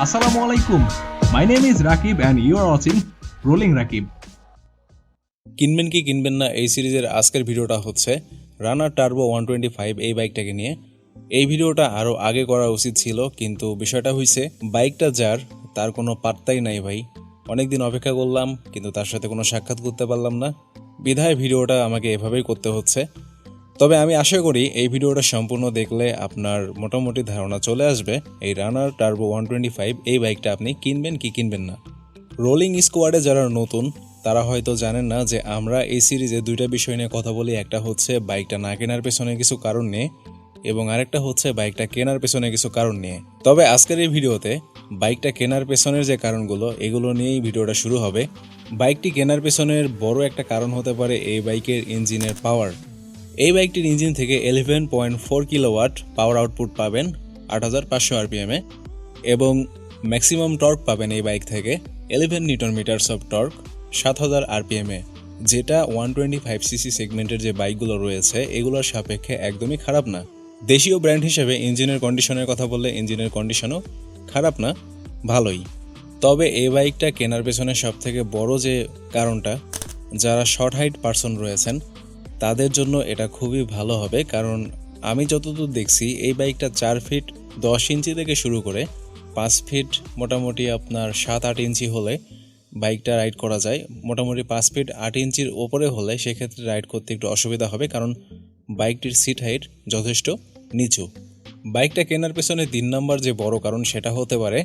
Assalamu Alaikum. My name is Rakib and you are watching rollingrakib. কিনবেন কি কিনবেন না এই সিরিজের আজকের ভিডিওটা হচ্ছে রানার টার্বো 125 এই বাইকটাকে নিয়ে। এই ভিডিওটা আরও আগে করা উচিত ছিল, কিন্তু বিষয়টা হয়েছে বাইকটা যার তার কোনো পাত্তাই নাই ভাই। অনেকদিন অপেক্ষা করলাম কিন্তু তার সাথে কোনো সাক্ষাৎ করতে পারলাম না, বিধায় ভিডিওটা আমাকে এভাবেই করতে হচ্ছে। তবে আমি আশা করি এই ভিডিওটা সম্পূর্ণ দেখলে আপনার মোটামুটি ধারণা চলে আসবে এই রানার টার্বো 125 এই বাইকটা আপনি কিনবেন কি কিনবেন না। রোলিং স্কোয়াডে যারা নতুন তারা হয়তো জানেন না যে আমরা এই সিরিজে দুইটা বিষয় নিয়ে কথা বলি। একটা হচ্ছে বাইকটা না কেনার পেছনে কিছু কারণ নিয়ে, এবং আরেকটা হচ্ছে বাইকটা কেনার পেছনে কিছু কারণ নিয়ে। তবে আজকের এই ভিডিওতে বাইকটা কেনার পেছনের যে কারণগুলো এগুলো নিয়েই ভিডিওটা শুরু হবে। বাইকটি কেনার পেছনের বড় একটা কারণ হতে পারে এই বাইকের ইঞ্জিনের পাওয়ার। এই বাইকটির ইঞ্জিন থেকে 11.4 কিলোওয়াট পাওয়ার আউটপুট পাবেন 8500 আরপিএমে, এবং ম্যাক্সিমাম টর্ক পাবেন এই বাইক থেকে 11 নিউটন মিটারস অফ টর্ক 7000 আরপিএমে, যেটা 125 সিসি সেগমেন্টের যে বাইকগুলো রয়েছে এগুলোর সাপেক্ষে একদমই খারাপ না। দেশীয় ব্র্যান্ড হিসেবে ইঞ্জিনের কন্ডিশনের কথা বললে ইঞ্জিনের কন্ডিশনও খারাপ না, ভালোই। তবে এই বাইকটা কেনার পেছনে সবথেকে বড় যে কারণটা, যারা শর্ট হাইট পারসন রয়েছেন তাদের জন্য এটা খুবই ভালো হবে। কারণ আমি যতদূর দেখছি এই বাইকটা 4 ফিট 10 ইঞ্চি থেকে শুরু করে 5 ফিট মোটামুটি আপনার 7-8 ইঞ্চি হলে বাইকটা রাইড করা যায়। মোটামুটি 5 ফিট 8 ইঞ্চির ওপরে হলে সেক্ষেত্রে রাইড করতে একটু অসুবিধা হবে, কারণ বাইকটির সিট হাইট যথেষ্ট নিচু। বাইকটা কেনার পেছনে 3 নম্বর যে বড় কারণ সেটা হতে পারে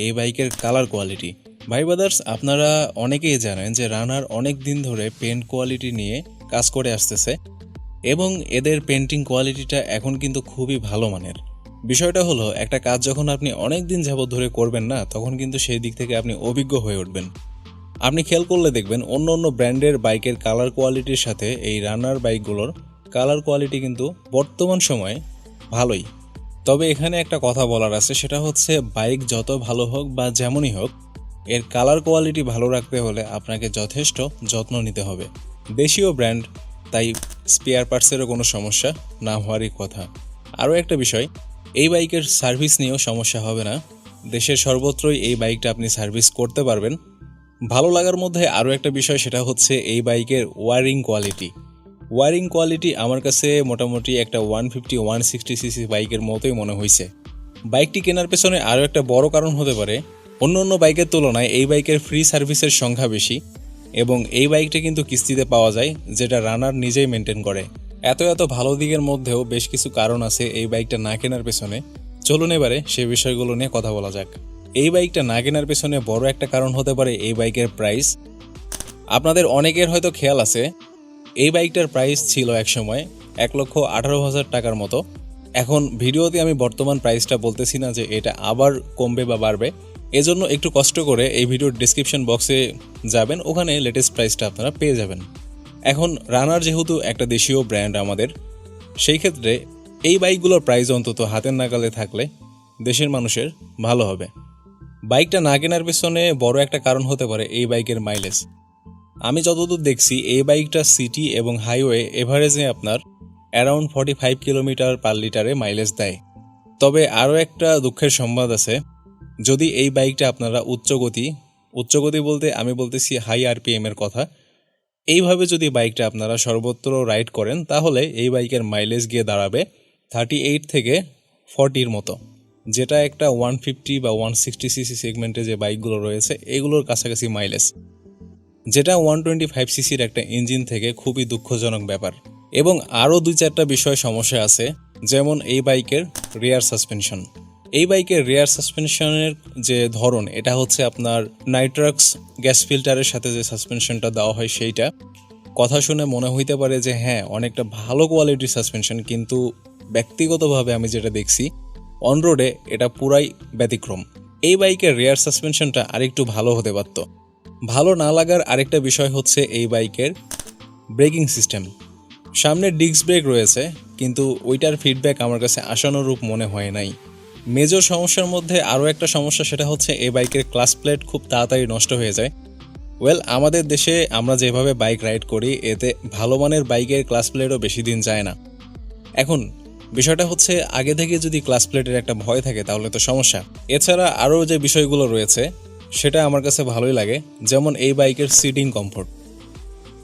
এই বাইকের কালার কোয়ালিটি। ভাই ব্রাদার্স, আপনারা অনেকেই জানেন যে রানার অনেক দিন ধরে পেন্ট কোয়ালিটি নিয়ে কাজ করে আসতেছে, এবং এদের পেন্টিং কোয়ালিটিটা এখন কিন্তু খুবই ভালো মানের। বিষয়টা হলো, একটা কাজ যখন আপনি অনেক দিন যাবত ধরে করবেন না, তখন কিন্তু সেই দিক থেকে আপনি অভিজ্ঞ হয়ে উঠবেন। আপনি খেয়াল করলে দেখবেন অন্য অন্য ব্র্যান্ডের বাইকের কালার কোয়ালিটির সাথে এই রানার বাইকগুলোর কালার কোয়ালিটি কিন্তু বর্তমান সময়ে ভালোই। তবে এখানে একটা কথা বলার আছে, সেটা হচ্ছে বাইক যত ভালো হোক বা যেমনই হোক, এর কালার কোয়ালিটি ভালো রাখতে হলে আপনাকে যথেষ্ট যত্ন নিতে হবে। দেশীয় ব্র্যান্ড, তাই স্পেয়ার পার্টসেরও কোনো সমস্যা না হওয়ারই কথা। আরও একটা বিষয়, এই বাইকের সার্ভিস নিয়েও সমস্যা হবে না। দেশের সর্বত্রই এই বাইকটা আপনি সার্ভিস করতে পারবেন। ভালো লাগার মধ্যে আরও একটা বিষয়, সেটা হচ্ছে এই বাইকের ওয়ারিং কোয়ালিটি। ওয়ারিং কোয়ালিটি আমার কাছে মোটামুটি একটা 150-160 সিসি বাইকের মতোই মনে হয়েছে। বাইকটি কেনার পেছনে আরও একটা বড় কারণ হতে পারে, অন্য অন্য বাইকের তুলনায় এই বাইকের ফ্রি সার্ভিসের সংখ্যা বেশি, এবং এই বাইকটা কিন্তু কিস্তিতে পাওয়া যায়, যেটা রানার নিজেই মেনটেন করে। এত ভালো দিকের মধ্যেও বেশ কিছু কারণ আছে এই বাইকটা না কেনার পেছনে। চলুন এবারে সে বিষয়গুলো নিয়ে কথা বলা যাক। এই বাইকটা না কেনার পেছনে বড় একটা কারণ হতে পারে এই বাইকের প্রাইস। আপনাদের অনেকের হয়তো খেয়াল আছে, এই বাইকটার প্রাইস ছিল একসময় 1,18,000 টাকার মতো। এখন ভিডিওতে আমি বর্তমান প্রাইসটা বলতেছি না যে এটা আবার কমবে বা বাড়বে, এজন্য একটু কষ্ট করে এই ভিডিওর ডেসক্রিপশন বক্সে যাবেন, ওখানে লেটেস্ট প্রাইসটা আপনারা পেয়ে যাবেন। এখন রানার যেহেতু একটা দেশীয় ব্র্যান্ড আমাদের, সেই ক্ষেত্রে এই বাইকগুলোর প্রাইস অন্তত হাতের নাগালে থাকলে দেশের মানুষের ভালো হবে। বাইকটা না কেনার পেছনে বড় একটা কারণ হতে পারে এই বাইকের মাইলেজ। আমি যতদূর দেখছি এই বাইকটা সিটি এবং হাইওয়ে এভারেজে আপনার অ্যারাউন্ড 45 কিলোমিটার পার লিটারে মাইলেজ দেয়। তবে আরও একটা দুঃখের সংবাদ আছে, যদি এই বাইকটা আপনারা উচ্চগতি বলতে আমি বলতেছি হাই আরপিএম এর কথা, এইভাবে যদি বাইকটা আপনারা সর্বত্র রাইড করেন, তাহলে এই বাইকের মাইলেজ গিয়ে দাঁড়াবে 38 থেকে 40 মতো, যেটা একটা 150 বা 160 সিসি সেগমেন্টে যে বাইকগুলো রয়েছে এগুলোর কাছাকাছি মাইলেজ, যেটা 125 সিসির একটা ইঞ্জিন থেকে খুবই দুঃখজনক ব্যাপার। এবং আরও 2-4টা বিষয় সমস্যা আছে, যেমন এই বাইকের রিয়ার সাসপেনশন। এই বাইকের রিয়ার সাসপেনশনের যে ধরন, এটা হচ্ছে আপনার নাইট্রাক্স গ্যাস ফিল্টারের সাথে যে সাসপেনশনটা দেওয়া হয় সেইটা। কথা শুনে মনে হইতে পারে যে হ্যাঁ অনেকটা ভালো কোয়ালিটির সাসপেনশন, কিন্তু ব্যক্তিগতভাবে আমি যেটা দেখছি অন রোডে এটা পুরাই ব্যতিক্রম। এই বাইকের রিয়ার সাসপেনশনটা আরেকটু ভালো হতে পারত। ভালো না লাগার আরেকটা বিষয় হচ্ছে এই বাইকের ব্রেকিং সিস্টেম। সামনে ডিস্ক ব্রেক রয়েছে, কিন্তু ওইটার ফিডব্যাক আমার কাছে আশানুরূপ মনে হয় নাই। মেজর সমস্যার মধ্যে আরও একটা সমস্যা, সেটা হচ্ছে এই বাইকের ক্লাচ প্লেট খুব তাড়াতাড়ি নষ্ট হয়ে যায়। আমাদের দেশে আমরা যেভাবে বাইক রাইড করি, এতে ভালো মানের বাইকের ক্লাচ প্লেটও বেশি দিন যায় না। এখন বিষয়টা হচ্ছে আগে থেকে যদি ক্লাস প্লেটের একটা ভয় থাকে তাহলে তো সমস্যা। এছাড়া আরও যে বিষয়গুলো রয়েছে সেটা আমার কাছে ভালোই লাগে, যেমন এই বাইকের সিটিং কমফোর্ট।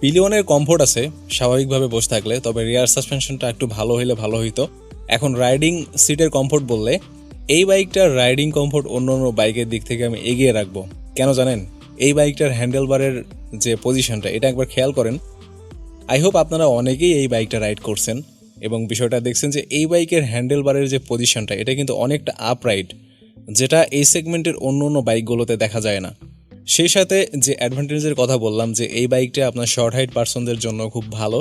পিলিয়নের কমফোর্ট আছে স্বাভাবিকভাবে বসে থাকলে, তবে রিয়ার সাসপেনশনটা একটু ভালো হইলে ভালো হইতো। এখন রাইডিং সিটের কমফোর্ট বললে এই বাইকটার রাইডিং কমফোর্ট অন্য অন্য বাইকের দিক থেকে আমি এগিয়ে রাখবো। কেন জানেন? এই বাইকটার হ্যান্ডেলবারের যে পজিশনটা এটা একবার খেয়াল করেন। আই হোপ আপনারা অনেকেই এই বাইকটা রাইড করছেন এবং বিষয়টা দেখছেন যে এই বাইকের হ্যান্ডেলবারের যে পজিশনটা এটা কিন্তু অনেকটা আপরাইট, যেটা এই সেগমেন্টের অন্য অন্য বাইকগুলোতে দেখা যায় না। সেই সাথে যে অ্যাডভান্টেজের কথা বললাম যে এই বাইকটা আপনার শর্ট হাইট পার্সনদের জন্য খুব ভালো,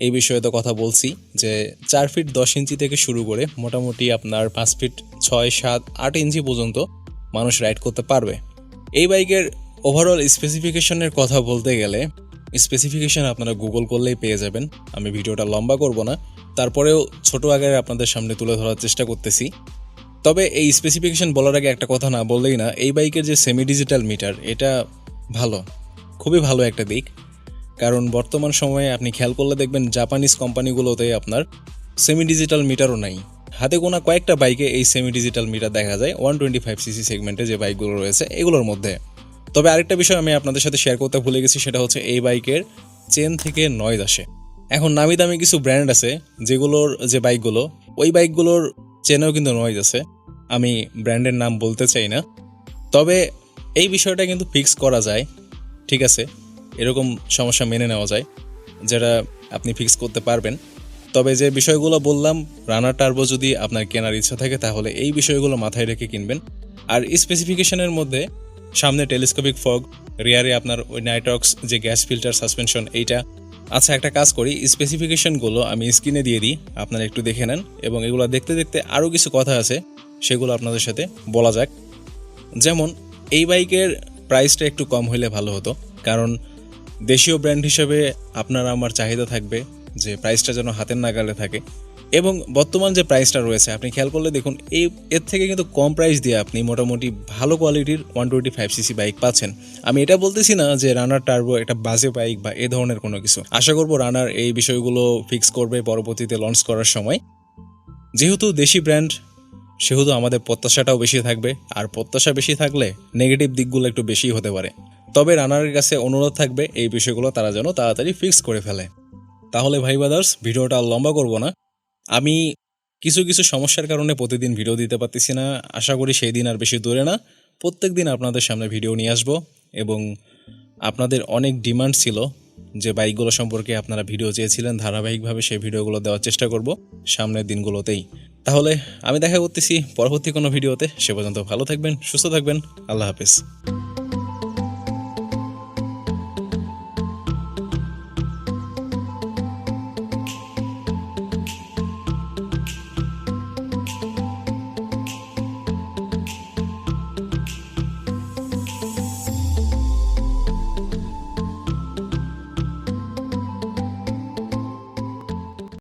এই বিষয়ে তো কথা বলছি যে 4 ফিট 10 ইঞ্চি থেকে শুরু করে মোটামুটি আপনার 5 ফিট 6, 7, 8 ইঞ্চি পর্যন্ত মানুষ রাইড করতে পারবে। এই বাইকের ওভারঅল স্পেসিফিকেশনের কথা বলতে গেলে স্পেসিফিকেশন আপনারা গুগল করলেই পেয়ে যাবেন। আমি ভিডিওটা লম্বা করব না, তারপরেও ছোট আকারে আপনাদের সামনে তুলে ধরার চেষ্টা করতেছি। তবে এই স্পেসিফিকেশন বলার আগে একটা কথা না বললেই না, এই বাইকের যে সেমি ডিজিটাল মিটার এটা ভালো, খুবই ভালো একটা দিক। কারণ বর্তমান সময়ে আপনি খেয়াল করলে দেখবেন জাপানিজ কোম্পানিগুলোতে আপনার সেমি ডিজিটাল মিটারও নাই। হাতে গোনা কয়েকটা বাইকে এই সেমি ডিজিটাল মিটার দেখা যায় 125cc সেগমেন্টে যে বাইকগুলো রয়েছে এগুলোর মধ্যে। তবে আরেকটা বিষয় আমি আপনাদের সাথে শেয়ার করতে ভুলে গেছি, সেটা হচ্ছে এই বাইকের চেন থেকে নয়েজ আসে। এখন নামি দামি কিছু ব্র্যান্ড আছে যেগুলোর যে বাইকগুলো, ওই বাইকগুলোর চেনেও কিন্তু নয়েজ আছে। আমি ব্র্যান্ডের নাম বলতে চাই না, তবে এই বিষয়টা কিন্তু ফিক্স করা যায়। ঠিক আছে, এরকম সমস্যা মেনে নেওয়া যায় যেটা আপনি ফিক্স করতে পারবেন। তবে যে বিষয়গুলো বললাম, রানার টার্বো যদি আপনার কেনার ইচ্ছা থাকে তাহলে এই বিষয়গুলো মাথায় রেখে কিনবেন। আর স্পেসিফিকেশনের মধ্যে সামনে টেলিস্কোপিক ফগ, রিয়ারে আপনার ওই নাইট্রক্স যে গ্যাস ফিল্টার সাসপেনশন এইটা। আচ্ছা, একটা কাজ করি, স্পেসিফিকেশনগুলো আমি স্ক্রিনে দিয়ে দিই, আপনারা একটু দেখে নেন এবং এগুলো দেখতে দেখতে আরও কিছু কথা আছে সেগুলো আপনাদের সাথে বলা যাক। যেমন এই বাইকের প্রাইসটা একটু কম হইলে ভালো হতো, কারণ দেশীয় ব্র্যান্ড হিসেবে আপনার আমার চাহিদা থাকবে যে প্রাইসটা যেন হাতের নাগালে থাকে। এবং বর্তমান যে প্রাইসটা রয়েছে আপনি খেয়াল করলে দেখুন, এর থেকে কিন্তু কম প্রাইস দিয়ে আপনি মোটামুটি ভালো কোয়ালিটির 125cc বাইক পাচ্ছেন। আমি এটা বলতেছি না যে রানার টার্বো একটা বাজে বাইক বা এ ধরনের কোনো কিছু। আশা করব রানার এই বিষয়গুলো ফিক্স করবে পরবর্তীতে লঞ্চ করার সময়। যেহেতু দেশি ব্র্যান্ড সেহেতু আমাদের প্রত্যাশাটাও বেশি থাকবে, আর প্রত্যাশা বেশি থাকলে নেগেটিভ দিকগুলো একটু বেশি হতে পারে। তবে রানারের কাছে অনুরোধ থাকবে এই বিষয়গুলো তারা যেন তাড়াতাড়ি ফিক্স করে ফেলে। তাহলে ভাই ব্রাদার্স, ভিডিওটা লম্বা করব না। আমি কিছু কিছু সমস্যার কারণে প্রতিদিন ভিডিও দিতে পারতেছি না, আশা করি সেই দিন আর বেশি দূরে না। প্রত্যেক দিন আপনাদের সামনে ভিডিও নিয়ে আসবো এবং আপনাদের অনেক ডিমান্ড ছিল যে বাইকগুলো সম্পর্কে আপনারা ভিডিও চেয়েছিলেন, ধারাবাহিকভাবে সেই ভিডিওগুলো দেওয়ার চেষ্টা করব সামনের দিনগুলোতেই। তাহলে আমি দেখা করতেছি পরবর্তী কোনো ভিডিওতে। সে পর্যন্ত ভালো থাকবেন, সুস্থ থাকবেন, আল্লাহ হাফেজ।